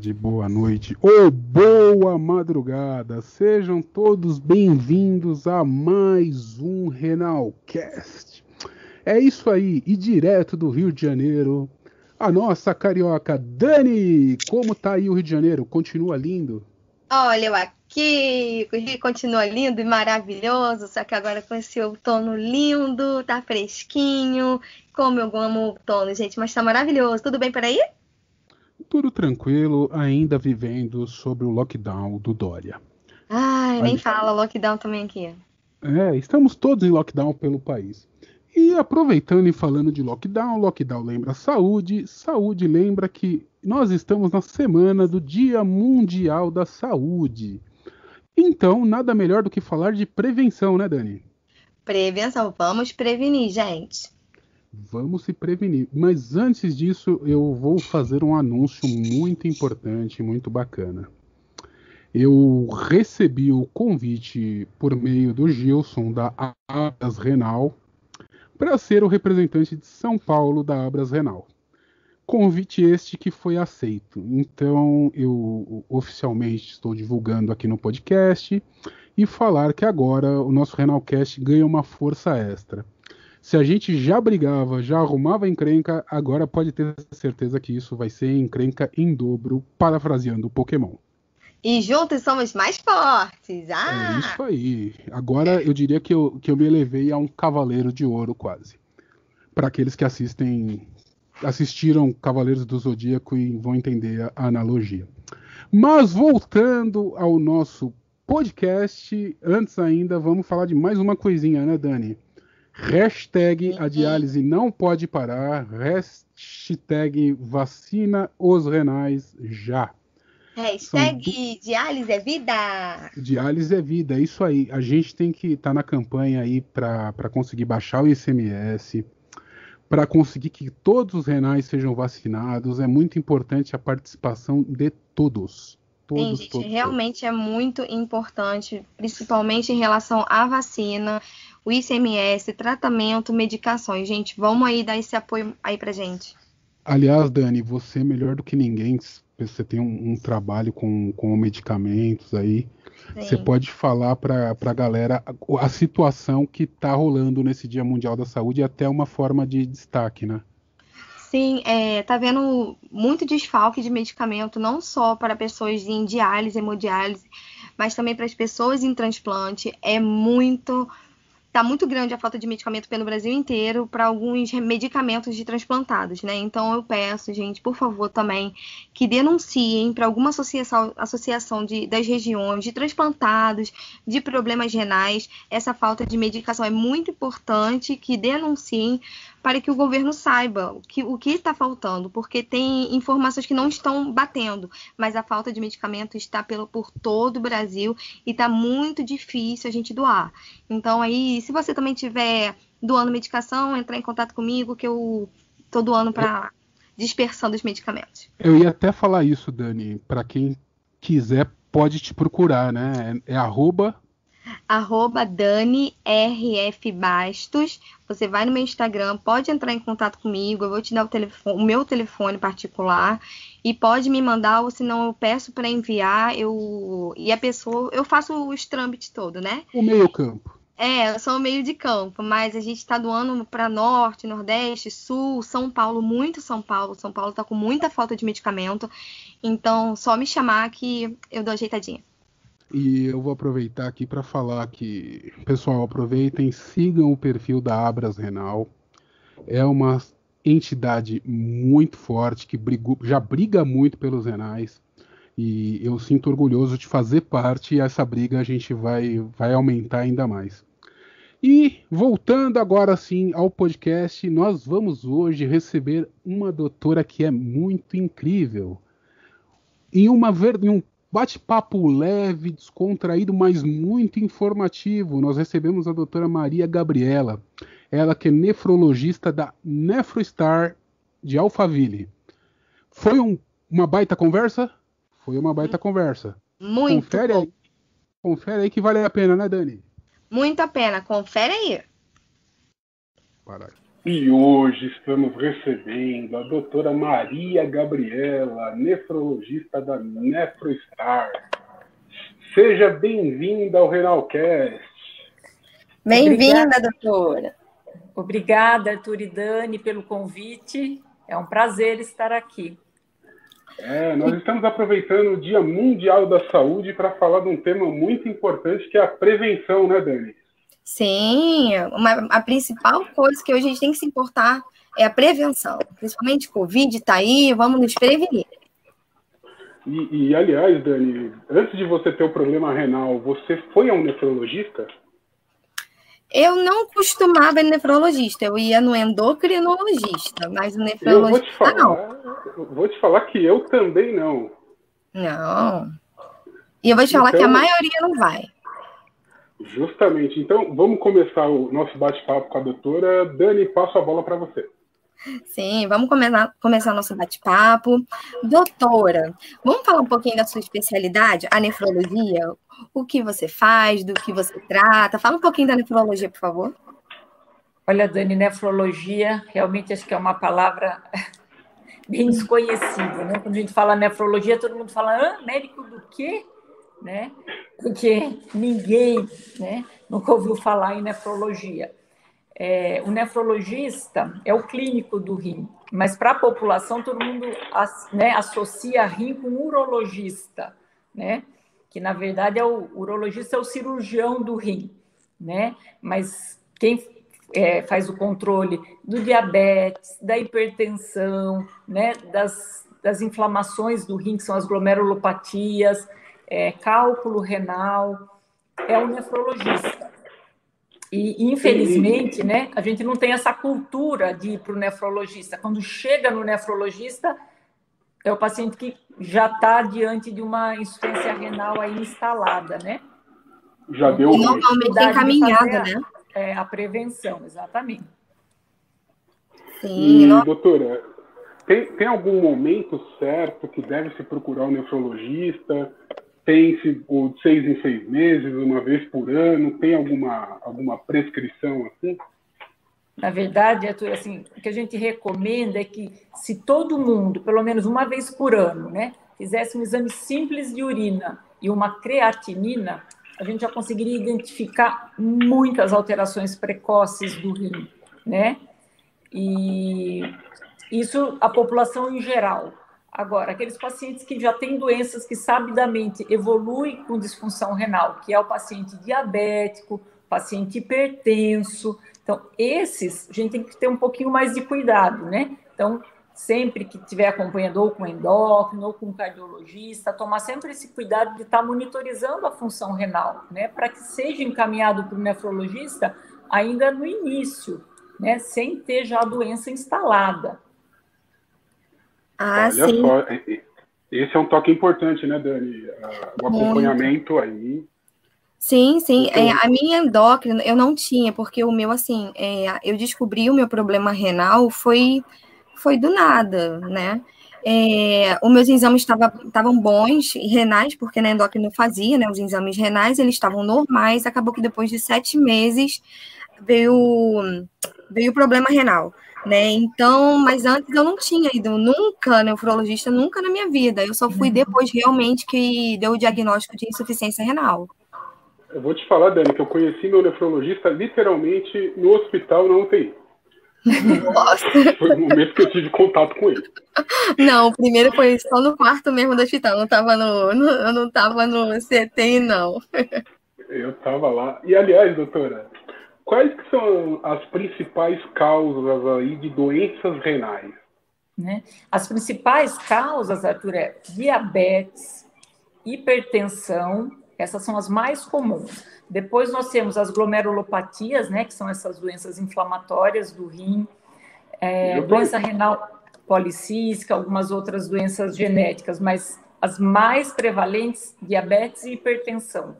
tarde, boa noite ou boa madrugada. Sejam todos bem-vindos a mais um Renalcast. É isso aí, e direto do Rio de Janeiro, a nossa carioca Dani. Como tá aí o Rio de Janeiro? Continua lindo? Olha, eu aqui, o Rio continua lindo e maravilhoso, só que agora com esse outono lindo, tá fresquinho, como eu amo o outono, gente, mas tá maravilhoso. Tudo bem por aí? Tudo tranquilo, ainda vivendo sobre o lockdown do Dória. Ai, nem fala, lockdown também aqui. Estamos todos em lockdown pelo país. E aproveitando e falando de lockdown, lockdown lembra saúde, saúde lembra que nós estamos na semana do Dia Mundial da Saúde. Então, nada melhor do que falar de prevenção, né, Dani? Prevenção, vamos prevenir, gente. Vamos se prevenir. Mas antes disso, eu vou fazer um anúncio muito importante, muito bacana. Eu recebi o convite por meio do Gilson da Abras Renal para ser o representante de São Paulo da Abras Renal. Convite este que foi aceito. Então, eu oficialmente estou divulgando aqui no podcast e falar que agora o nosso Renalcast ganha uma força extra. Se a gente já brigava, já arrumava encrenca, agora pode ter certeza que isso vai ser encrenca em dobro, parafraseando o Pokémon. E juntos somos mais fortes. É isso aí. Agora eu diria que eu me elevei a um cavaleiro de ouro quase. Para aqueles que assistiram Cavaleiros do Zodíaco e vão entender a analogia. Mas voltando ao nosso podcast, antes ainda vamos falar de mais uma coisinha, né, Dani? Hashtag a diálise não pode parar. Hashtag vacina os renais já. Hashtag diálise é vida. Diálise é vida, é isso aí. A gente tem que estar na campanha aí para conseguir baixar o ICMS, para conseguir que todos os renais sejam vacinados. É muito importante a participação de todos. Sim, gente, realmente é muito importante, principalmente em relação à vacina, o ICMS, tratamento, medicações. Gente, vamos aí dar esse apoio aí pra gente. Aliás, Dani, você é melhor do que ninguém. Você tem um trabalho com medicamentos aí. Sim. Você pode falar para a galera a situação que está rolando nesse Dia Mundial da Saúde e até uma forma de destaque, né? Sim, tá havendo muito desfalque de medicamento, não só para pessoas em diálise, hemodiálise, mas também para as pessoas em transplante. Tá muito grande a falta de medicamento pelo Brasil inteiro para alguns medicamentos de transplantados, né? Então eu peço, gente, por favor, também que denunciem para alguma associação das regiões de transplantados, de problemas renais, essa falta de medicação. É muito importante que denunciem para que o governo saiba o que está faltando, porque tem informações que não estão batendo, mas a falta de medicamento está por todo o Brasil e está muito difícil a gente doar. Então aí, se você também estiver doando medicação, entrar em contato comigo que eu estou doando para dispersão dos medicamentos. Eu ia até falar isso, Dani, para quem quiser pode te procurar, né? É Dani RF Bastos. Você vai no meu Instagram, pode entrar em contato comigo, eu vou te dar o meu telefone particular e pode me mandar, ou senão eu peço para enviar, e a pessoa, eu faço os trâmites todo, né? O meio campo. Eu sou meio de campo, mas a gente está doando para Norte, Nordeste, Sul, São Paulo, muito São Paulo. São Paulo está com muita falta de medicamento, então só me chamar que eu dou ajeitadinha. E eu vou aproveitar aqui para falar que, pessoal, aproveitem, sigam o perfil da Abras Renal. É uma entidade muito forte que já briga muito pelos renais. E eu sinto orgulhoso de fazer parte e essa briga a gente vai aumentar ainda mais. E voltando agora sim ao podcast, nós vamos hoje receber uma doutora que é muito incrível. Em um bate-papo leve, descontraído, mas muito informativo, nós recebemos a doutora Maria Gabriela, ela que é nefrologista da NefroStar de Alphaville. Foi uma baita conversa? Foi uma baita conversa. Muito bom. Confere aí que vale a pena, né, Dani? Muito a pena, confere aí. E hoje estamos recebendo a doutora Maria Gabriela, nefrologista da NefroStar. Seja bem-vinda ao Renalcast. Bem-vinda, doutora. Obrigada, Arthur e Dani, pelo convite. É um prazer estar aqui. Nós estamos aproveitando o Dia Mundial da Saúde para falar de um tema muito importante, que é a prevenção, né, Dani? Sim, a principal coisa que hoje a gente tem que se importar é a prevenção. Principalmente Covid está aí, vamos nos prevenir. Aliás, Dani, antes de você ter o problema renal, você foi a um nefrologista? Eu não costumava ir no nefrologista, eu ia no endocrinologista, mas o nefrologista Eu vou te falar que eu também não. Não. E eu vou te falar que a maioria não vai. Justamente. Então, vamos começar o nosso bate-papo com a doutora. Dani, passo a bola para você. Sim, vamos começar nosso bate-papo. Doutora, vamos falar um pouquinho da sua especialidade, a nefrologia? O que você faz, do que você trata? Fala um pouquinho da nefrologia, por favor. Olha, Dani, nefrologia, realmente acho que é uma palavra bem desconhecida, né? Quando a gente fala nefrologia, todo mundo fala, médico do quê? Né? Porque ninguém, né, nunca ouviu falar em nefrologia. O nefrologista é o clínico do rim, mas para a população todo mundo, né, associa rim com urologista, né? Que na verdade o urologista é o cirurgião do rim, né? Mas quem faz o controle do diabetes, da hipertensão, né, das inflamações do rim, que são as glomerulopatias, cálculo renal, é o nefrologista. E, infelizmente, né, a gente não tem essa cultura de ir para o nefrologista. Quando chega no nefrologista, é o paciente que já está diante de uma insuficiência renal aí instalada, né? Já deu ruim. Normalmente encaminhada, né? A prevenção, exatamente. Sim. E, doutora, tem algum momento certo que deve se procurar um nefrologista? Tem-se de 6 em 6 meses, uma vez por ano? Tem alguma prescrição assim? Na verdade, Arthur, assim, o que a gente recomenda é que se todo mundo, pelo menos uma vez por ano, né, fizesse um exame simples de urina e uma creatinina, a gente já conseguiria identificar muitas alterações precoces do rim, né? E isso a população em geral. Agora, aqueles pacientes que já têm doenças que sabidamente evoluem com disfunção renal, que é o paciente diabético, paciente hipertenso. Então, esses, a gente tem que ter um pouquinho mais de cuidado, né? Então, sempre que estiver acompanhando ou com endócrino ou com cardiologista, tomar sempre esse cuidado de estar monitorizando a função renal, né? Para que seja encaminhado para o nefrologista ainda no início, né? Sem ter já a doença instalada. Olha sim. só, esse é um toque importante, né, Dani? O acompanhamento aí. Sim. A minha endócrina eu não tinha, porque o meu, assim, eu descobri o meu problema renal foi do nada, né? Os meus exames estavam bons, renais, porque na endócrina eu fazia, né? Os exames renais, eles estavam normais, acabou que depois de 7 meses veio o problema renal. Né? Então, mas antes eu não tinha ido nunca nefrologista, nunca na minha vida. Eu só fui depois realmente que deu o diagnóstico de insuficiência renal. Eu vou te falar, Dani, que eu conheci meu nefrologista literalmente no hospital, na UTI. Nossa. Foi o momento que eu tive contato com ele. Não, o primeiro foi só no quarto mesmo do hospital, eu não estava no CTI, não. Eu estava lá. E, aliás, doutora, quais que são as principais causas aí de doenças renais? Né? As principais causas, Arthur, é diabetes, hipertensão, essas são as mais comuns. Depois nós temos as glomerulopatias, né, que são essas doenças inflamatórias do rim, doença renal policística, algumas outras doenças genéticas, mas as mais prevalentes, diabetes e hipertensão.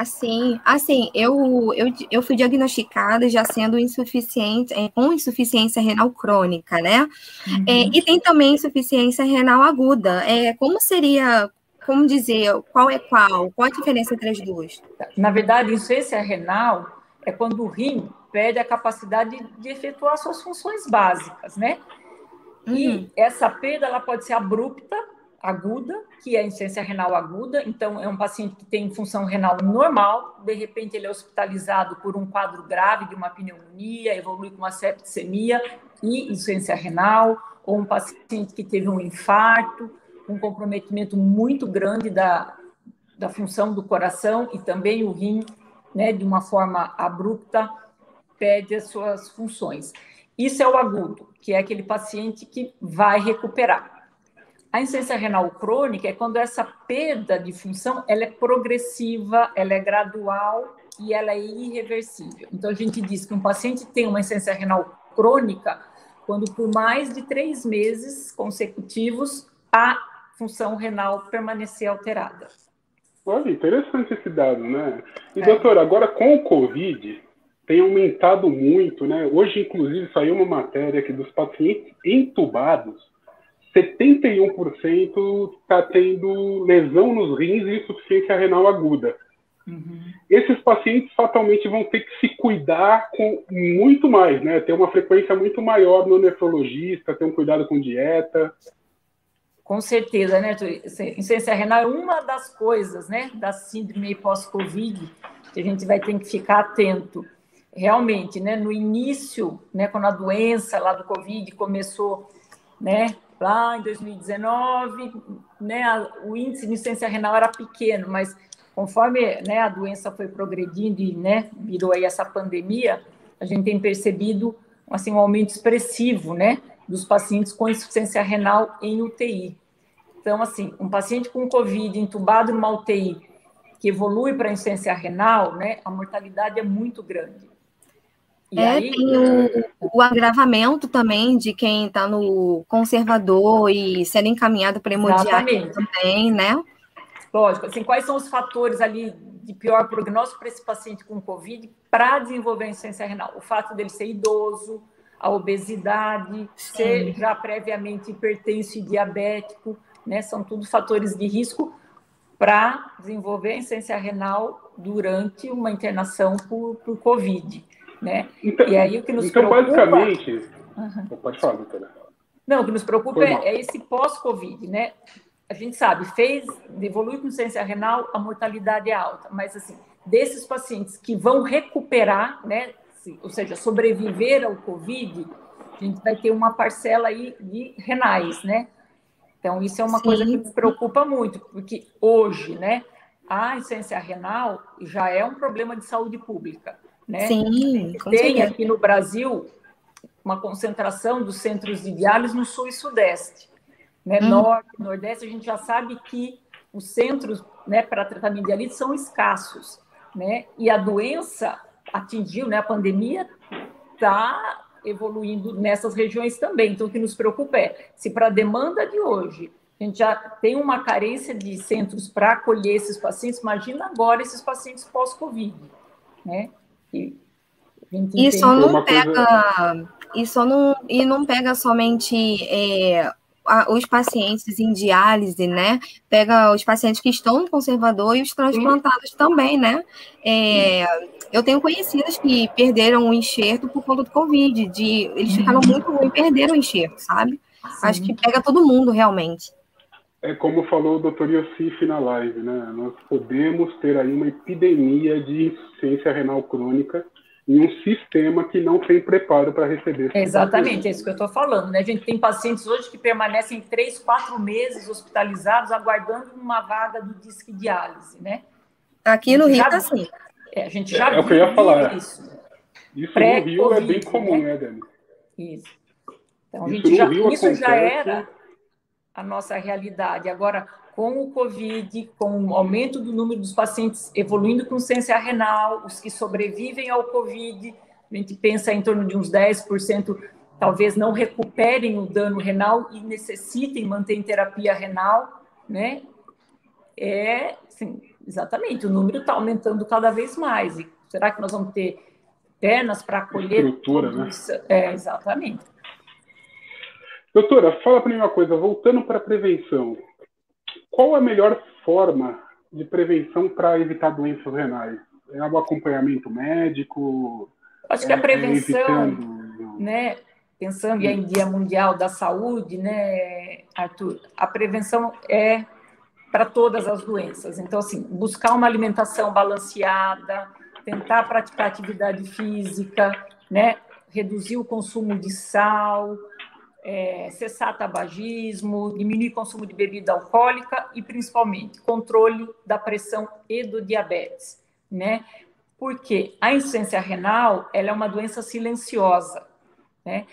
Sim. Assim, eu fui diagnosticada já sendo insuficiente, com insuficiência renal crônica, né? Uhum. E tem também insuficiência renal aguda. Como dizer, qual é qual? Qual a diferença entre as duas? Na verdade, insuficiência renal é quando o rim perde a capacidade de efetuar suas funções básicas, né? E essa perda, ela pode ser abrupta, aguda, que é a insuficiência renal aguda. Então, é um paciente que tem função renal normal, de repente ele é hospitalizado por um quadro grave de uma pneumonia, evolui com uma septicemia e insuficiência renal, ou um paciente que teve um infarto, um comprometimento muito grande da função do coração e também o rim, né, de uma forma abrupta, perde as suas funções. Isso é o agudo, que é aquele paciente que vai recuperar. A insuficiência renal crônica é quando essa perda de função ela é progressiva, ela é gradual e ela é irreversível. Então, a gente diz que um paciente tem uma insuficiência renal crônica quando por mais de 3 meses consecutivos a função renal permanecer alterada. Olha, interessante esse dado, né? E, doutora, agora com o Covid, tem aumentado muito, né? Hoje, inclusive, saiu uma matéria que dos pacientes entubados, 71% está tendo lesão nos rins e insuficiência renal aguda. Esses pacientes fatalmente vão ter que se cuidar com muito mais, né? Ter uma frequência muito maior no nefrologista, ter um cuidado com dieta. Com certeza, né? Insuficiência renal é uma das coisas, né, da síndrome pós-Covid, que a gente vai ter que ficar atento. Realmente, né, no início, né, quando a doença lá do Covid começou, né, lá em 2019, né, o índice de insuficiência renal era pequeno, mas conforme, né, a doença foi progredindo e, né, virou aí essa pandemia, a gente tem percebido assim, um aumento expressivo, né, dos pacientes com insuficiência renal em UTI. Então, assim, um paciente com Covid entubado numa UTI que evolui para insuficiência renal, né, a mortalidade é muito grande. E aí, tem o agravamento também de quem está no conservador e sendo encaminhado para hemodiálise também, né? Lógico. Assim, quais são os fatores ali de pior prognóstico para esse paciente com Covid para desenvolver a insuficiência renal? O fato dele ser idoso, a obesidade, ser já previamente hipertenso e diabético, né? São tudo fatores de risco para desenvolver a insuficiência renal durante uma internação por Covid. Né? Então, e aí o que nos preocupa... basicamente... Pode falar, doutora. Não, o que nos preocupa é esse pós-Covid, né? A gente sabe, evolui com insuficiência renal, a mortalidade é alta, mas assim, desses pacientes que vão recuperar, né, ou seja, sobreviver ao Covid, a gente vai ter uma parcela aí de renais, né? Então, isso é uma coisa que nos preocupa muito, porque hoje, né, a insuficiência renal já é um problema de saúde pública. Né? Sim, tem aqui no Brasil uma concentração dos centros de diálise no sul e sudeste. Né? Norte, nordeste, a gente já sabe que os centros, né, para tratamento de diálise são escassos. Né? E a doença atingiu, né, a pandemia está evoluindo nessas regiões também. Então, o que nos preocupa é, se para a demanda de hoje a gente já tem uma carência de centros para acolher esses pacientes, imagina agora esses pacientes pós-Covid. Né? E só não pega, e não pega somente os pacientes em diálise, né? Pega os pacientes que estão no conservador e os transplantados também, né? Eu tenho conhecidas que perderam o enxerto por conta do Covid, eles ficaram muito ruins e perderam o enxerto, sabe? Acho que pega todo mundo, realmente. É como falou o doutor Yossif na live, né? Nós podemos ter aí uma epidemia de insuficiência renal crônica em um sistema que não tem preparo para receber. Exatamente, é isso que eu estou falando, né? A gente tem pacientes hoje que permanecem 3, 4 meses hospitalizados, aguardando uma vaga do disque diálise, né? Aqui no Rio, assim. A gente já viu o que eu ia falar. Isso no Rio é bem comum, né, Dani? Isso. Então, isso já era a nossa realidade. Agora, com o Covid, com o aumento do número dos pacientes evoluindo com insuficiência renal, os que sobrevivem ao Covid, a gente pensa em torno de uns 10%, talvez não recuperem o dano renal e necessitem manter em terapia renal, né? Sim, exatamente, o número está aumentando cada vez mais. E será que nós vamos ter pernas para acolher estrutura, tudo né? isso? Exatamente. Doutora, fala para mim uma coisa, voltando para a prevenção. Qual a melhor forma de prevenção para evitar doenças renais? É o acompanhamento médico? Acho que a prevenção, evitando... né, pensando em Dia Mundial da Saúde, né, Arthur, a prevenção é para todas as doenças. Então, assim, buscar uma alimentação balanceada, tentar praticar atividade física, né, reduzir o consumo de sal, cessar tabagismo, diminuir o consumo de bebida alcoólica e, principalmente, controle da pressão e do diabetes, né? Porque a insuficiência renal, ela é uma doença silenciosa, né?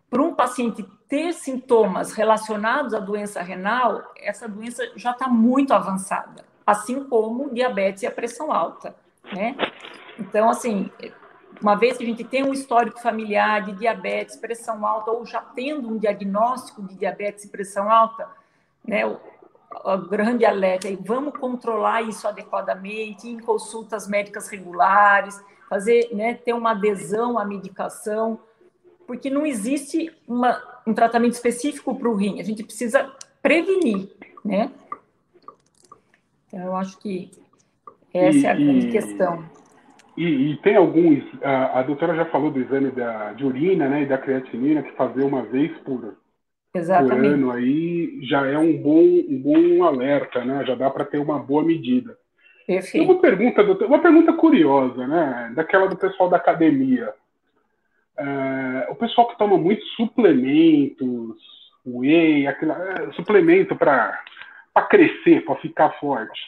Para um paciente ter sintomas relacionados à doença renal, essa doença já está muito avançada, assim como o diabetes e a pressão alta, né? Então, assim, uma vez que a gente tem um histórico familiar de diabetes, pressão alta, ou já tendo um diagnóstico de diabetes e pressão alta, né, o grande alerta é vamos controlar isso adequadamente, ir em consultas médicas regulares, fazer, né, ter uma adesão à medicação, porque não existe um tratamento específico para o rim, a gente precisa prevenir, né? Então, eu acho que essa é a grande questão. E tem alguns, a doutora já falou do exame de urina, né, e da creatinina, que fazer uma vez por ano aí já é um bom alerta, né? Já dá para ter uma boa medida. Perfeito. Tem uma pergunta, doutor, uma pergunta curiosa, né? Daquela do pessoal da academia. O pessoal que toma muitos suplementos, whey, suplemento para crescer, para ficar forte,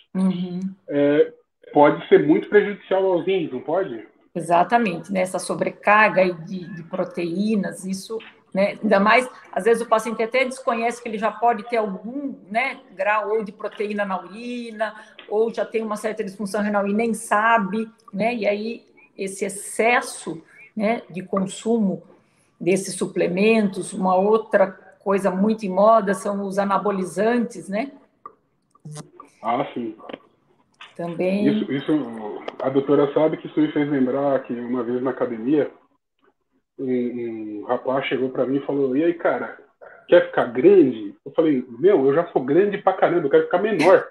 pode ser muito prejudicial aos rins, não pode? Exatamente, né? Essa sobrecarga de proteínas, isso, né? Ainda mais, às vezes o paciente até desconhece que ele já pode ter algum, né, grau ou de proteína na urina, ou já tem uma certa disfunção renal e nem sabe, né? E aí esse excesso, né, de consumo desses suplementos, uma outra coisa muito em moda são os anabolizantes, né? Ah, sim. Também. Isso, a doutora sabe que isso me fez lembrar que uma vez na academia, um rapaz chegou para mim e falou: e aí, cara, quer ficar grande? Eu falei: meu, eu já sou grande pra caramba, eu quero ficar menor.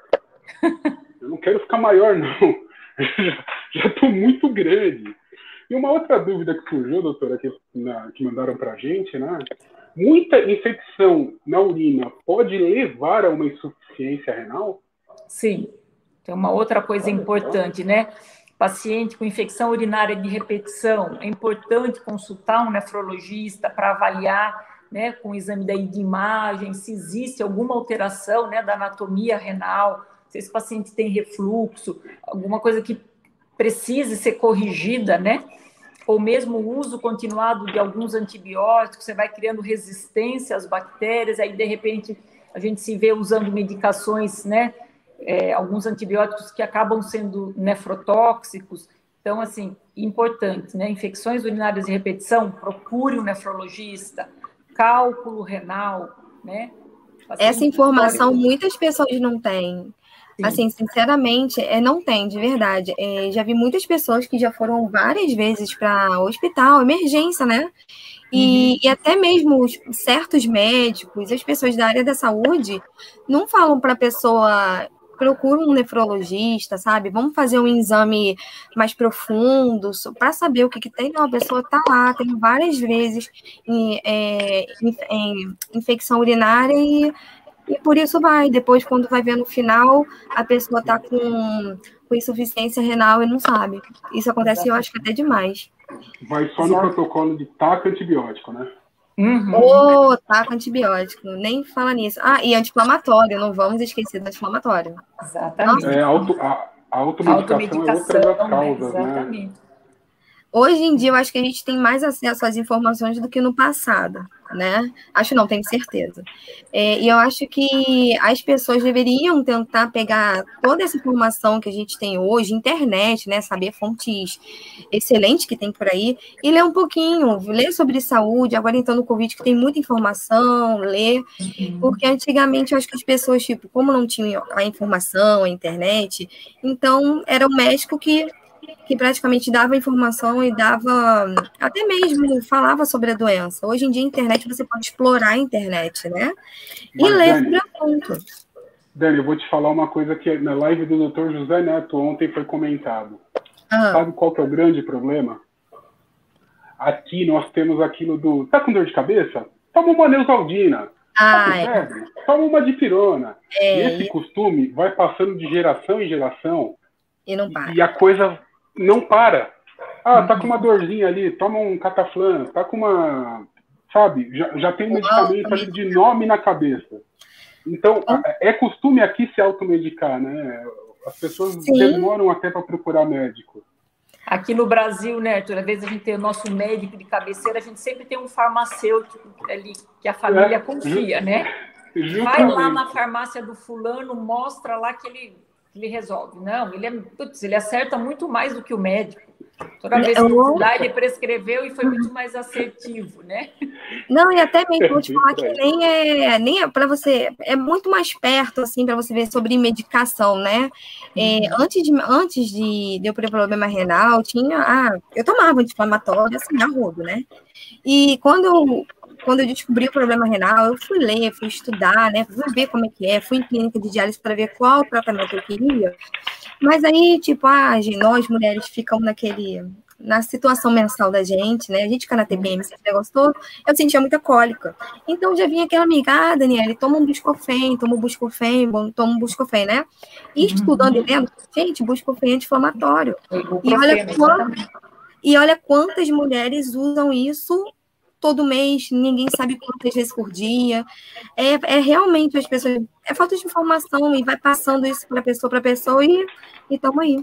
Eu não quero ficar maior, não. Já tô muito grande. E uma outra dúvida que surgiu, doutora, que mandaram pra gente, né? Muita infecção na urina pode levar a uma insuficiência renal? Sim. Tem uma outra coisa importante, né? Paciente com infecção urinária de repetição, é importante consultar um nefrologista para avaliar, né, com o exame daí de imagem, se existe alguma alteração, né, da anatomia renal, se esse paciente tem refluxo, alguma coisa que precise ser corrigida, né? Ou mesmo o uso continuado de alguns antibióticos, você vai criando resistência às bactérias, aí de repente a gente se vê usando medicações, né? Alguns antibióticos que acabam sendo nefrotóxicos. Então, assim, importante, né? Infecções urinárias de repetição, procure um nefrologista, cálculo renal, né? Essa informação muitas pessoas não têm. Sim. Assim, sinceramente, não tem, de verdade. Já vi muitas pessoas que já foram várias vezes para hospital, emergência, né? E até mesmo certos médicos, as pessoas da área da saúde, não falam para a pessoa: procura um nefrologista, sabe? Vamos fazer um exame mais profundo para saber o que tem. Não, a pessoa está lá, tem várias vezes infecção urinária e por isso vai. Depois, quando vai ver no final, a pessoa está com insuficiência renal e não sabe. Isso acontece, eu acho que até demais. Vai só no protocolo de taca antibiótico, né? Taca antibiótico, nem fala nisso. E anti-inflamatório, não vamos esquecer do anti-inflamatório. Exatamente. A automedicação é outra das causas, né? Exatamente. Hoje em dia, eu acho que a gente tem mais acesso às informações do que no passado, né? Acho não, tenho certeza. E eu acho que as pessoas deveriam tentar pegar toda essa informação que a gente tem hoje, internet, né? Saber fontes excelentes que tem por aí, e ler um pouquinho, ler sobre saúde, agora então no Covid, que tem muita informação, ler, porque antigamente eu acho que as pessoas, tipo, como não tinham a informação, a internet, então era o médico que praticamente dava informação e dava, até mesmo falava sobre a doença. Hoje em dia, a internet, você pode explorar a internet, né? E ler sobre o assunto. Dani, eu vou te falar uma coisa que na live do Dr. José Neto ontem foi comentado. Sabe qual que é o grande problema? aqui nós temos aquilo do... Tá com dor de cabeça? Toma uma Neosaldina. Tá com febre? Toma uma dipirona. E esse costume vai passando de geração em geração e não para. E a coisa não para. Tá com uma dorzinha ali, toma um cataflã, tá com uma... Sabe? Já tem um medicamento ali de nome na cabeça. Então, é costume aqui se automedicar, né? As pessoas demoram até para procurar médico. Aqui no Brasil, né, Arthur, às vezes a gente tem o nosso médico de cabeceira, a gente sempre tem um farmacêutico ali que a família confia, né? Justamente. Vai lá na farmácia do fulano, mostra lá que ele resolve. Não, ele acerta muito mais do que o médico. Toda vez que ele prescreveu e foi muito mais assertivo, né? Não, e até mesmo vou te falar que nem é para você, é muito mais perto, assim, para você ver sobre medicação, né? Antes de eu ter problema renal, eu tomava anti-inflamatório, assim, a rodo, né? E quando eu descobri o problema renal, eu fui ler, fui estudar, né? Fui ver como é que é, fui em clínica de diálise para ver qual tratamento eu queria. Mas aí, tipo, nós mulheres ficamos na situação mensal da gente, né? A gente fica na TPM, esse negócio todo, eu sentia muita cólica. Então, já vinha aquela amiga, Daniela, toma um Buscofen, né? E estudando e vendo, gente, Buscofen é anti-inflamatório. E olha quantas mulheres usam isso todo mês, ninguém sabe quantas vezes por dia. É realmente as pessoas... É falta de informação e vai passando isso para pessoa e estamos aí.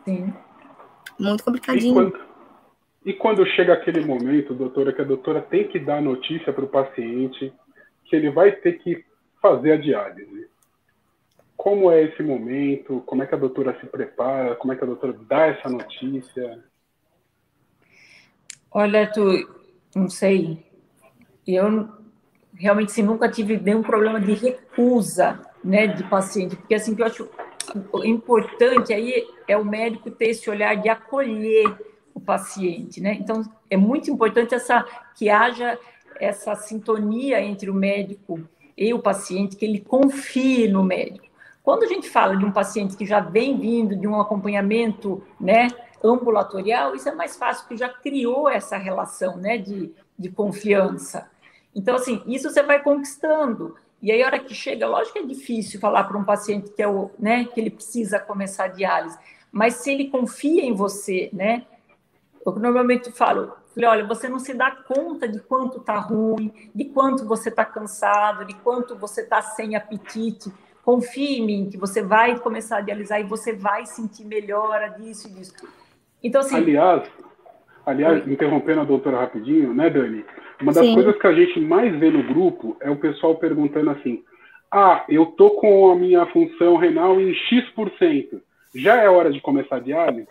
Sim. Muito complicadinho. E quando chega aquele momento, doutora, que a doutora tem que dar notícia para o paciente que ele vai ter que fazer a diálise? Como é esse momento? Como é que a doutora se prepara? Como é que a doutora dá essa notícia? Olha, não sei, eu realmente assim, nunca tive nenhum problema de recusa, né, de paciente, porque assim, que eu acho importante aí é o médico ter esse olhar de acolher o paciente, né? Então, é muito importante que haja essa sintonia entre o médico e o paciente, que ele confie no médico. Quando a gente fala de um paciente que já vem vindo de um acompanhamento, né, ambulatorial, isso é mais fácil, porque já criou essa relação, né, de confiança. Então, assim, isso você vai conquistando. E aí, a hora que chega, lógico que é difícil falar para um paciente que que ele precisa começar a diálise, mas se ele confia em você, né, eu normalmente falo, olha, você não se dá conta de quanto está ruim, de quanto você está cansado, de quanto você está sem apetite. Confie em mim, que você vai começar a dialisar e você vai sentir melhora disso e disso. Então, assim... Aliás, interrompendo a doutora rapidinho, né, Dani? Uma das coisas que a gente mais vê no grupo é o pessoal perguntando assim, eu tô com a minha função renal em X%, já é hora de começar a diálise?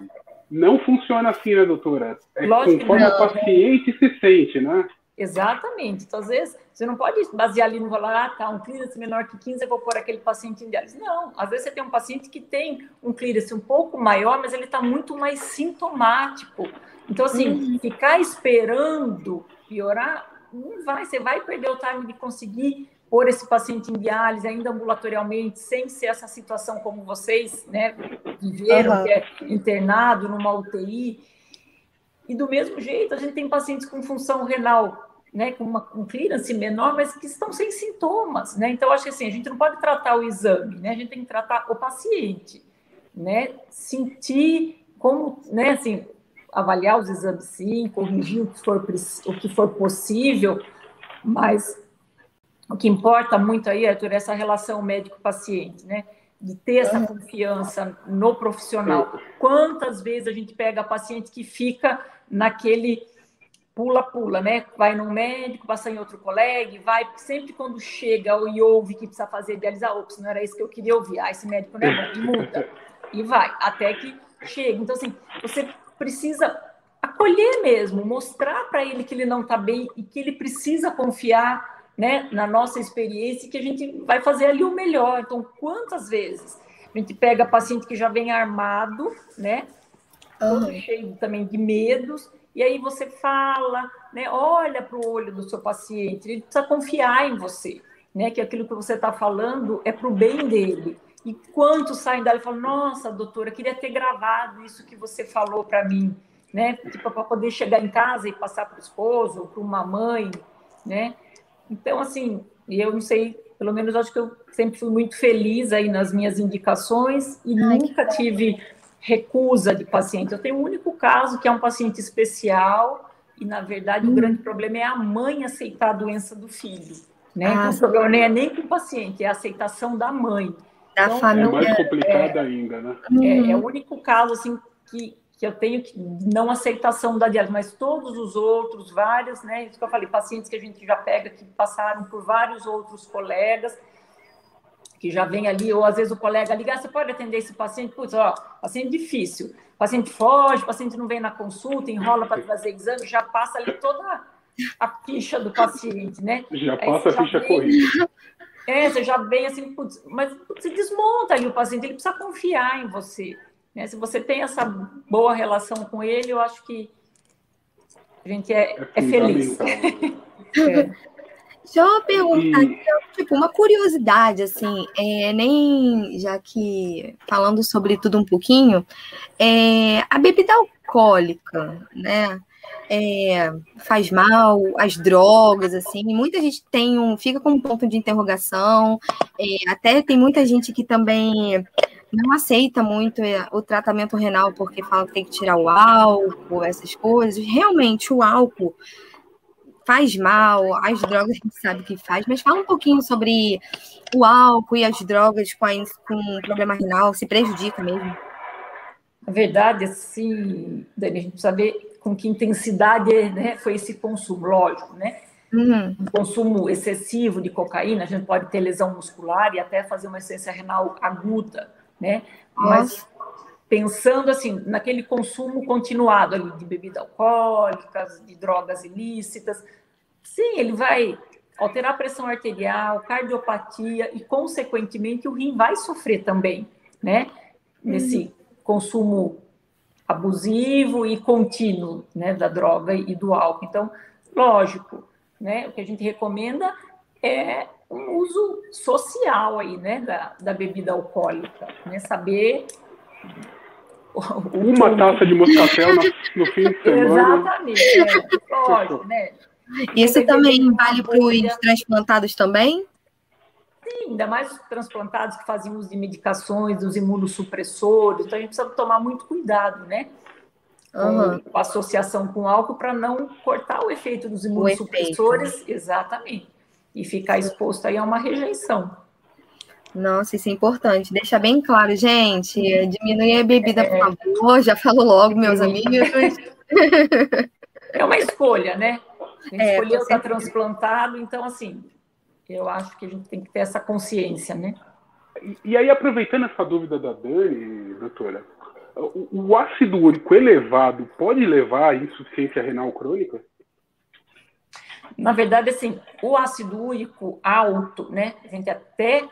Não funciona assim, né, doutora? Lógico, conforme o paciente se sente, né? Exatamente. Então, às vezes, você não pode basear ali no valor, um clearance menor que 15, eu vou pôr aquele paciente em diálise. Não, às vezes você tem um paciente que tem um clearance um pouco maior, mas ele está muito mais sintomático. Então, assim, ficar esperando piorar, não vai. Você vai perder o time de conseguir pôr esse paciente em diálise, ainda ambulatorialmente, sem ser essa situação como vocês, né, viveram, que é internado numa UTI. E do mesmo jeito, a gente tem pacientes com função renal, né, com um clearance menor, mas que estão sem sintomas, né? Então, acho que assim, a gente não pode tratar o exame, né? A gente tem que tratar o paciente, né? Sentir como, né, assim, avaliar os exames, sim, corrigir o que for possível, mas o que importa muito aí, Arthur, é essa relação médico-paciente, né? De ter essa confiança no profissional. Quantas vezes a gente pega paciente que fica naquele pula-pula, né? Vai num médico, passa em outro colega, vai, sempre quando chega e ouve que precisa fazer diálise, ops, não era isso que eu queria ouvir, esse médico não é bom, e muda, e vai, até que chega. Então, assim, você precisa acolher mesmo, mostrar para ele que ele não está bem e que ele precisa confiar, né, na nossa experiência, que a gente vai fazer ali o melhor. Então, quantas vezes a gente pega paciente que já vem armado, né, todo cheio também de medos, e aí você fala, né, olha para o olho do seu paciente, ele precisa confiar em você, né, que aquilo que você está falando é para o bem dele. E quantos saem dali e falam, nossa, doutora, queria ter gravado isso que você falou para mim, né? Tipo, para poder chegar em casa e passar para o esposo, ou para uma mãe, né? Então, assim, eu não sei, pelo menos acho que eu sempre fui muito feliz aí nas minhas indicações e nunca tive recusa de paciente. Eu tenho um único caso que é um paciente especial e, na verdade, o grande problema é a mãe aceitar a doença do filho, né? Então, o problema não é nem com o paciente, é a aceitação da mãe. Da então, família. É mais complicado ainda, né? É o único caso, assim, que eu tenho que não aceitação da diálise, mas todos os outros, vários, né? Isso que eu falei, pacientes que a gente já pega, que passaram por vários outros colegas, que já vem ali, ou às vezes o colega liga, você pode atender esse paciente? Putz, ó, paciente difícil, paciente foge, paciente não vem na consulta, enrola para trazer exame, já passa ali toda a ficha do paciente, né? Já passa a ficha corrida. Você já vem assim, putz, mas você desmonta ali o paciente, ele precisa confiar em você. Né? Se você tem essa boa relação com ele, eu acho que a gente é feliz. Deixa eu perguntar, tipo, uma curiosidade, assim, nem, já que falando sobre tudo um pouquinho, a bebida alcoólica, né, faz mal, as drogas, assim, muita gente fica com um ponto de interrogação, até tem muita gente que também não aceita muito o tratamento renal porque fala que tem que tirar o álcool, essas coisas. Realmente, o álcool faz mal, as drogas a gente sabe que faz, mas fala um pouquinho sobre o álcool e as drogas com problema renal, se prejudica mesmo? Na verdade, assim, Dani, a gente precisa ver com que intensidade, né, foi esse consumo, lógico, né? Um consumo excessivo de cocaína, a gente pode ter lesão muscular e até fazer uma insuficiência renal aguda, né? Mas pensando assim, naquele consumo continuado ali de bebidas alcoólicas, de drogas ilícitas, sim, ele vai alterar a pressão arterial, cardiopatia e, consequentemente, o rim vai sofrer também, né? Nesse consumo abusivo e contínuo, né, da droga e do álcool. Então, lógico, né, o que a gente recomenda é um uso social aí, né, da bebida alcoólica, né, saber uma taça de moscatel no fim de semana. Exatamente, lógico, né? Isso também vale para os transplantados também? Sim, ainda mais os transplantados que faziam uso de medicações, dos imunossupressores, então a gente precisa tomar muito cuidado, né? Com a associação com álcool para não cortar o efeito dos imunossupressores, exatamente, e ficar exposto aí a uma rejeição. Nossa, isso é importante. Deixa bem claro, gente. Diminuir a bebida, por favor. Já falo logo, meus amigos. É uma escolha, né? A gente escolheu estar transplantado, então, assim, eu acho que a gente tem que ter essa consciência, né? E aí, aproveitando essa dúvida da Dani, doutora, o ácido úrico elevado pode levar à insuficiência renal crônica? Na verdade, assim, o ácido úrico alto, né? A gente até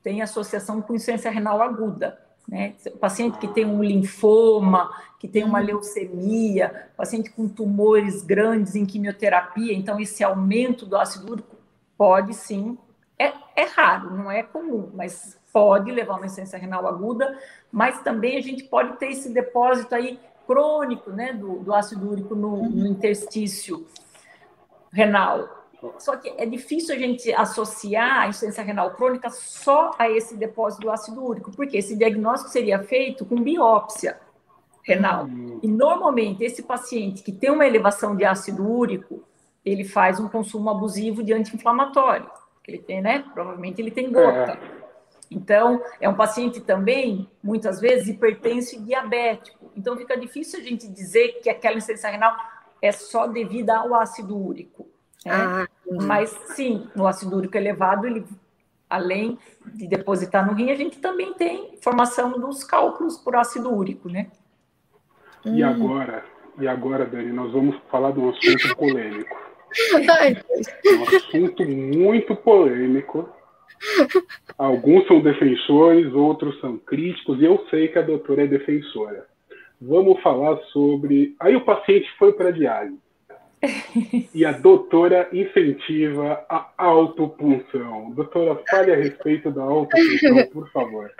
tem associação com insuficiência renal aguda, né? O paciente que tem um linfoma, que tem uma leucemia, paciente com tumores grandes em quimioterapia, então esse aumento do ácido úrico pode sim, é raro, não é comum, mas pode levar a uma insuficiência renal aguda, mas também a gente pode ter esse depósito aí crônico, né, do ácido úrico no interstício renal. Só que é difícil a gente associar a insuficiência renal crônica só a esse depósito do ácido úrico, porque esse diagnóstico seria feito com biópsia renal. E, normalmente, esse paciente que tem uma elevação de ácido úrico, ele faz um consumo abusivo de anti-inflamatório. Ele tem, né? Provavelmente ele tem gota. Então, é um paciente também, muitas vezes, hipertenso e diabético. Então, fica difícil a gente dizer que aquela insuficiência renal é só devida ao ácido úrico. Mas, sim, no ácido úrico elevado, ele, além de depositar no rim, a gente também tem formação dos cálculos por ácido úrico, né? E agora, Dani, nós vamos falar de um assunto polêmico. Um assunto muito polêmico. Alguns são defensores, outros são críticos, e eu sei que a doutora é defensora. Vamos falar sobre... Aí o paciente foi para a diálise. E a doutora incentiva a autopunção. Doutora, fale a respeito da autopunção, por favor.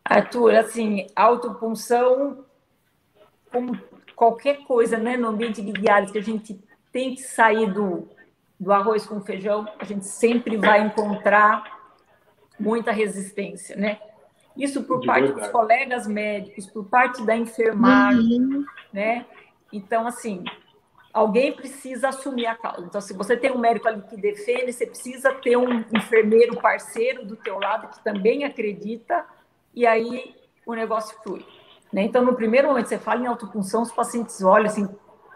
Arthur, assim, autopunção, como qualquer coisa, né, no ambiente de diálise que a gente tente sair do arroz com feijão, a gente sempre vai encontrar muita resistência, né? Isso por parte dos colegas médicos, por parte da enfermagem, né? Então, assim, alguém precisa assumir a causa. Então, se você tem um médico ali que defende, você precisa ter um enfermeiro parceiro do teu lado que também acredita, e aí o negócio flui, né? Então, no primeiro momento, você fala em autopunção, os pacientes olham assim,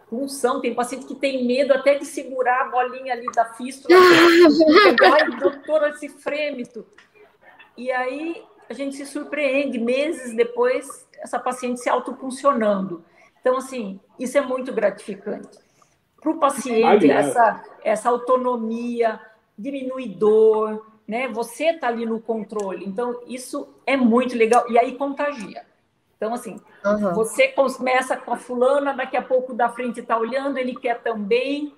punção, tem paciente que tem medo até de segurar a bolinha ali da fístula. Ai, doutora, esse frêmito. E aí a gente se surpreende, meses depois, essa paciente se autopuncionando. Então, assim, isso é muito gratificante. Para o paciente, essa autonomia, diminui dor, né? Você está ali no controle. Então, isso é muito legal. E aí contagia. Então, assim, você começa com a fulana, daqui a pouco da frente está olhando, ele quer também.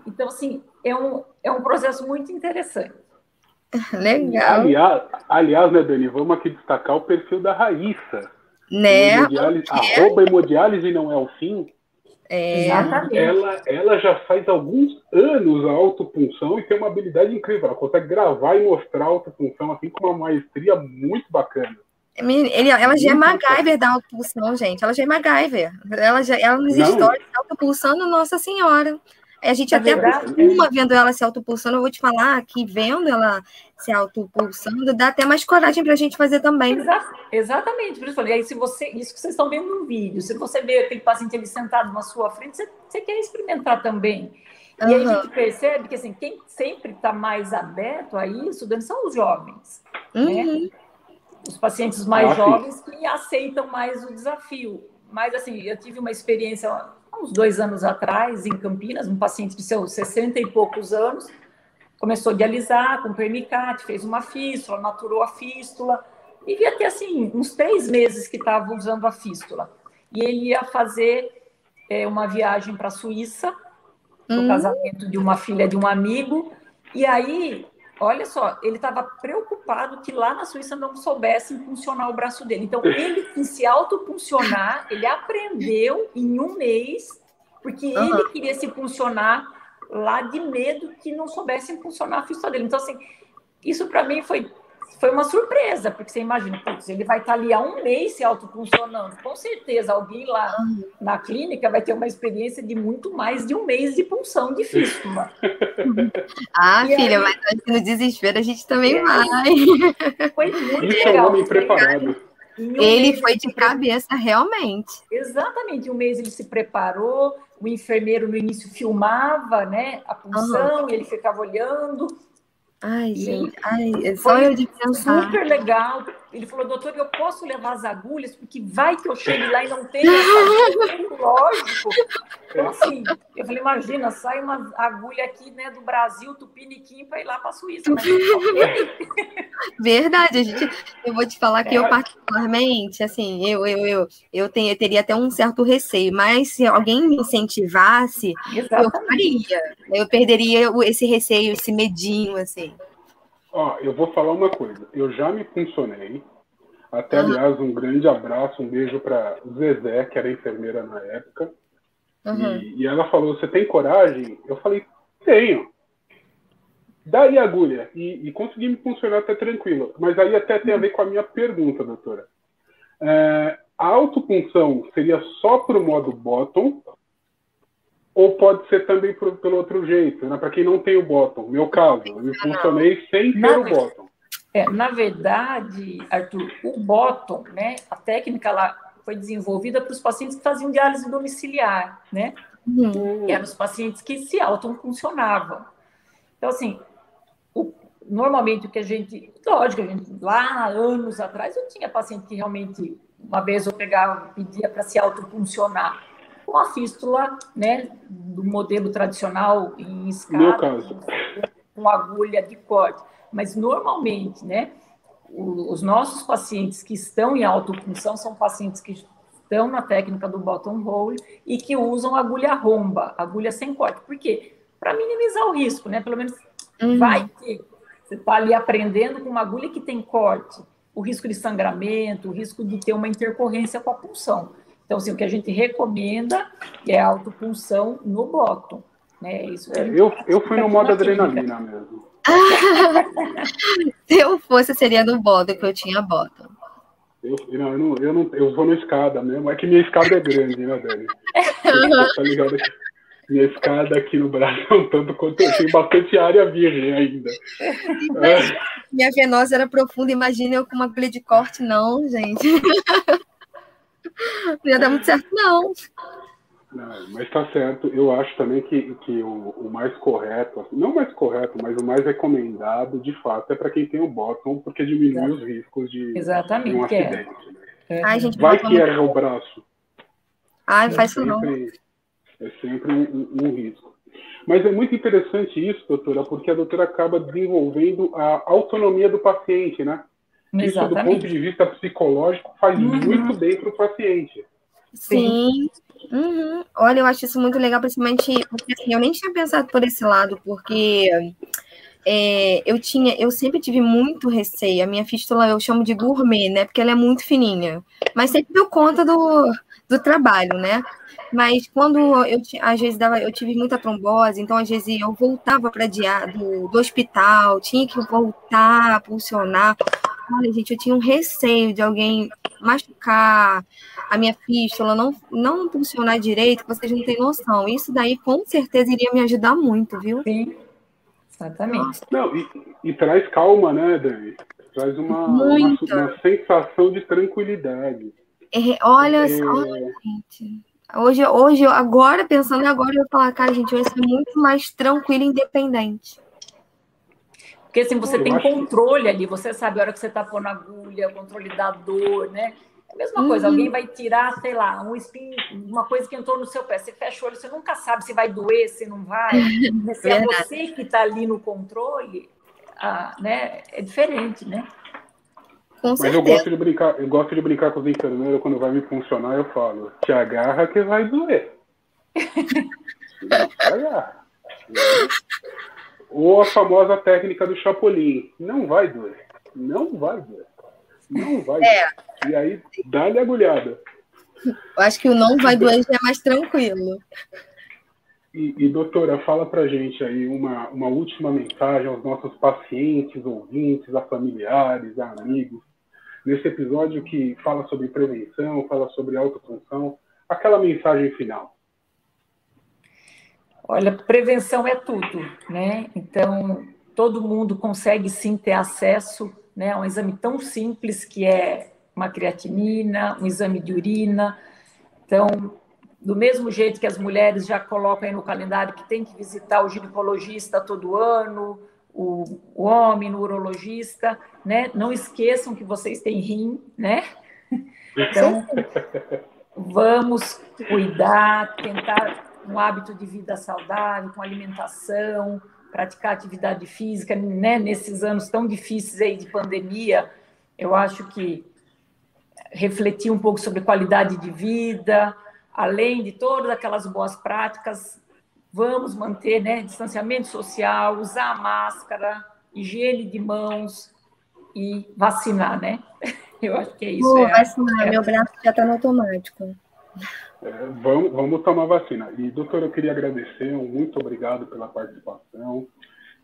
Então, assim, é um processo muito interessante. Legal. Aliás, né, Dani, vamos aqui destacar o perfil da Raíssa. Né? @hemodiálise não é o fim. Exatamente. Ela já faz alguns anos a autopunção e tem uma habilidade incrível. Ela consegue gravar e mostrar a autopunção assim com uma maestria muito bacana. Ela já é MacGyver da autopulsão, gente. Ela já é MacGyver. Ela nos stories se autopulsando, Nossa Senhora. A gente até acostuma vendo ela se autopulsando. Eu vou te falar que vendo ela se autopulsando, dá até mais coragem para a gente fazer também. Exatamente. Por isso eu falei, aí, isso que vocês estão vendo no vídeo, se você vê aquele paciente ali sentado na sua frente, você quer experimentar também. E aí a gente percebe que assim, quem sempre está mais aberto a isso, Dani, são os jovens. Né? Os pacientes mais jovens que aceitam mais o desafio. Mas, assim, eu tive uma experiência há uns 2 anos atrás, em Campinas, um paciente de seus 60 e poucos anos, começou a dialisar com permicate, fez uma fístula, maturou a fístula, e devia ter, assim, uns 3 meses que estava usando a fístula. E ele ia fazer uma viagem para a Suíça, no casamento de uma filha de um amigo, e aí... Olha só, ele estava preocupado que lá na Suíça não soubessem funcionar o braço dele. Então, ele quis se autopuncionar, ele aprendeu em 1 mês, porque ele queria se funcionar lá de medo que não soubessem funcionar a fístula dele. Então, assim, isso para mim foi uma surpresa, porque você imagina, ele vai estar ali há 1 mês se autofuncionando. Com certeza, alguém lá na clínica vai ter uma experiência de muito mais de 1 mês de punção de fístula. Filha, mas no desespero a gente também vai. Foi muito Isso legal. É um homem preparado. Ele foi de cabeça, realmente. Exatamente. Em 1 mês ele se preparou, o enfermeiro no início filmava, né, a punção, e ele ficava olhando. Ai, gente, só eu de pensar. Super legal. Ele falou, doutor, eu posso levar as agulhas, porque vai que eu chegue lá e não tenho essa agulha, lógico. Então, assim, eu falei, imagina, sai uma agulha aqui, né, do Brasil, Tupiniquim, para ir lá para a Suíça. Mas, Verdade, eu vou te falar que eu particularmente, assim, eu teria até um certo receio, mas se alguém me incentivasse, eu faria. Eu perderia esse receio, esse medinho, assim. Eu vou falar uma coisa. Eu já me funcionei. Até, aliás, um grande abraço, um beijo para Zezé, que era enfermeira na época. E ela falou, você tem coragem? Eu falei, tenho. Daí a agulha. E consegui me funcionar até tranquilo. Mas aí até tem a ver com a minha pergunta, doutora. A autopunção seria só para o modo bottom? Ou pode ser também pelo outro jeito, né? Para quem não tem o bottom. Meu caso, eu me funcionei sem ter o bottom. Na verdade, Arthur, o bottom, né? A técnica lá foi desenvolvida para os pacientes que faziam diálise domiciliar, né? Que eram os pacientes que se autofuncionavam. Então, assim, normalmente o que a gente... Lógico, lá anos atrás eu tinha paciente que realmente, uma vez eu pedia para se autofuncionar com a fístula, né, do modelo tradicional em escada, com agulha de corte. Mas, normalmente, né, os nossos pacientes que estão em autopunção são pacientes que estão na técnica do bottom roll e que usam agulha romba, agulha sem corte. Por quê? Para minimizar o risco, né? Pelo menos vai que você está ali aprendendo com uma agulha que tem corte, o risco de sangramento, o risco de ter uma intercorrência com a punção. Então, assim, o que a gente recomenda é a autopunção no bóton, né? Isso eu fui no modo adrenalina mesmo. Se eu fosse, seria no bóton, que eu tinha bóton. Eu vou na escada mesmo. É que minha escada é grande, né, Dani? Tá ligado que minha escada aqui no Brasil é um tanto quanto eu tenho bastante área virgem ainda. Minha venosa era profunda, imagina eu com uma agulha de corte, não, gente. Não ia dar muito certo, não. Não, mas tá certo. Eu acho também que o mais correto, não mais correto, mas o mais recomendado, de fato, é para quem tem o bottom, porque diminui os riscos de um acidente. Ai, gente, vai que erra o braço. Ai, faz isso não. É sempre um risco. Mas é muito interessante isso, doutora, porque a doutora acaba desenvolvendo a autonomia do paciente, né? Isso, do ponto de vista psicológico, faz muito bem para o paciente. Sim. Uhum. Olha, eu acho isso muito legal, principalmente porque assim, eu nem tinha pensado por esse lado, porque eu sempre tive muito receio. A minha fístula eu chamo de gourmet, né? Porque ela é muito fininha. Mas sempre deu conta do trabalho, né? Mas quando às vezes eu tive muita trombose, então às vezes eu voltava para do hospital, tinha que voltar a pulsionar. Olha, gente, eu tinha um receio de alguém machucar a minha fístula, não funcionar direito, que vocês não têm noção. Isso daí, com certeza, iria me ajudar muito, viu? Sim, exatamente. Não, e traz calma, né, Dani? Traz uma sensação de tranquilidade. Olha, gente. Hoje, agora, pensando agora, eu vou falar, cara, gente, eu ia ser muito mais tranquila e independente. Porque assim, você tem controle ali, você sabe a hora que você está pondo a agulha, o controle da dor, né? É a mesma coisa, alguém vai tirar, sei lá, um espinho, uma coisa que entrou no seu pé, você fecha o olho, você nunca sabe se vai doer, se não vai. Se é você que está ali no controle, né? É diferente, né? Mas eu gosto de brincar com os enfermeiros, quando vai me funcionar, eu falo, te agarra que vai doer. Te agarra. Ou a famosa técnica do Chapolin. Não vai doer. Não vai doer. Não vai doer. E aí, dá-lhe agulhada. Eu acho que o não vai doer já é mais tranquilo. E doutora, fala pra gente aí uma última mensagem aos nossos pacientes, ouvintes, a familiares, a amigos. Nesse episódio que fala sobre prevenção, fala sobre autofunção, aquela mensagem final. Olha, prevenção é tudo, né? Então, todo mundo consegue sim ter acesso, né, a um exame tão simples que é uma creatinina, um exame de urina. Então, do mesmo jeito que as mulheres já colocam aí no calendário que tem que visitar o ginecologista todo ano, o homem, no urologista, né? Não esqueçam que vocês têm rim, né? Então, vamos cuidar, tentar um hábito de vida saudável, com alimentação, praticar atividade física, né? Nesses anos tão difíceis aí de pandemia, eu acho que refletir um pouco sobre qualidade de vida, além de todas aquelas boas práticas, vamos manter, né, distanciamento social, usar máscara, higiene de mãos e vacinar, né? Eu acho que é isso. Vou vacinar, meu braço já está no automático. Vamos tomar vacina. E, doutora, eu queria agradecer, muito obrigado pela participação.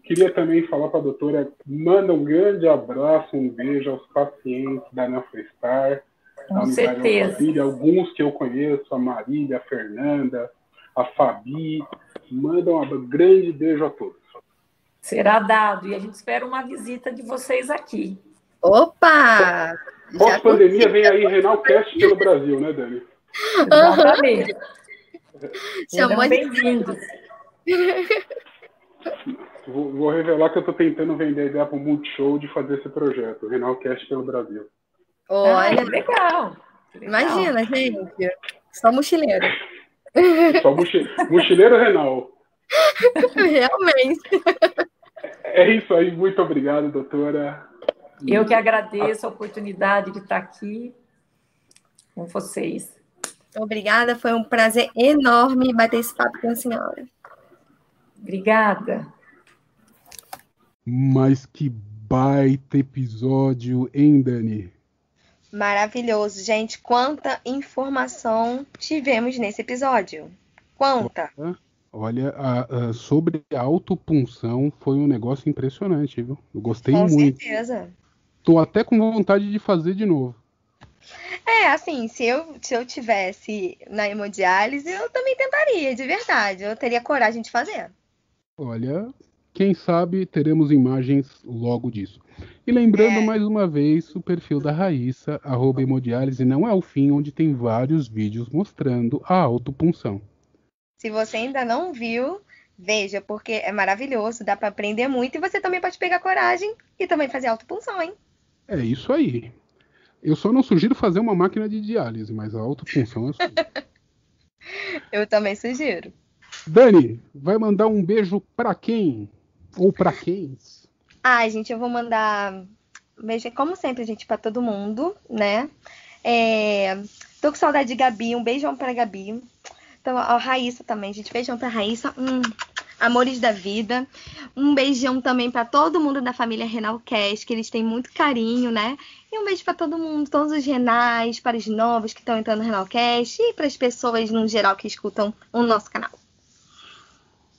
Queria também falar para a doutora, manda um grande abraço, um beijo aos pacientes da Nefrestar, com certeza. Família, alguns que eu conheço, a Marília, a Fernanda, a Fabi. Manda um grande beijo a todos. Será dado. E a gente espera uma visita de vocês aqui. Opa! Pós-pandemia vem aí Renalcast pelo Brasil, né, Dani? Exatamente. Chamou bem-vindos. Vou revelar que eu estou tentando vender a ideia para o Multishow de fazer esse projeto, Renalcast pelo Brasil. Olha, legal. Imagina, gente. Só mochileiro. Só mochileiro renal. Realmente. É isso aí. Muito obrigado, doutora. Eu que agradeço a oportunidade de estar aqui com vocês. Obrigada. Foi um prazer enorme bater esse papo com a senhora. Obrigada. Mas que baita episódio, hein, Dani? Maravilhoso, gente. Quanta informação tivemos nesse episódio. Quanta? Olha, sobre a autopunção foi um negócio impressionante, viu? Eu gostei Com muito. certeza. Tô até com vontade de fazer de novo. Assim, se eu tivesse na hemodiálise, eu também tentaria, de verdade. Eu teria coragem de fazer. Olha, quem sabe teremos imagens logo disso. E lembrando mais uma vez o perfil da Raíssa, @hemodiálise não é o fim, onde tem vários vídeos mostrando a autopunção. Se você ainda não viu, veja, porque é maravilhoso, dá para aprender muito e você também pode pegar coragem e também fazer autopunção, hein? É isso aí. Eu só não sugiro fazer uma máquina de diálise, mas a autopunção é sugiro. Eu também sugiro. Dani, vai mandar um beijo pra quem? Ou pra quem? Ai, gente, eu vou mandar um beijo, como sempre, gente, pra todo mundo, né? Tô com saudade de Gabi, um beijão pra Gabi. Então, a Raíssa também, gente, beijão pra Raíssa. Amores da vida. Um beijão também pra todo mundo da família Renalcast, que eles têm muito carinho, né? E um beijo pra todo mundo, todos os renais, para os novos que estão entrando no Renalcast e para as pessoas no geral que escutam o nosso canal.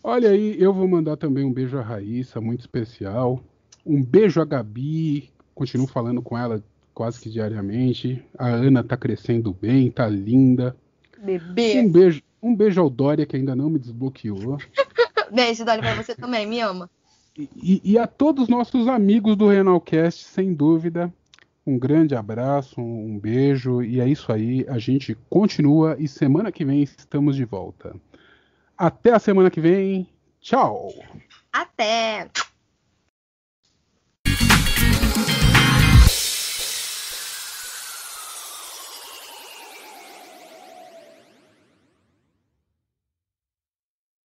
Olha aí, eu vou mandar também um beijo à Raíssa, muito especial. Um beijo à Gabi, continuo falando com ela quase que diariamente. A Ana tá crescendo bem, tá linda. Bebê. Um beijo ao Dória, que ainda não me desbloqueou. Beijo, Dória, pra você também, me ama. E a todos os nossos amigos do Renalcast, sem dúvida, um grande abraço, um beijo. E é isso aí, a gente continua e semana que vem estamos de volta. Até a semana que vem. Tchau! Até!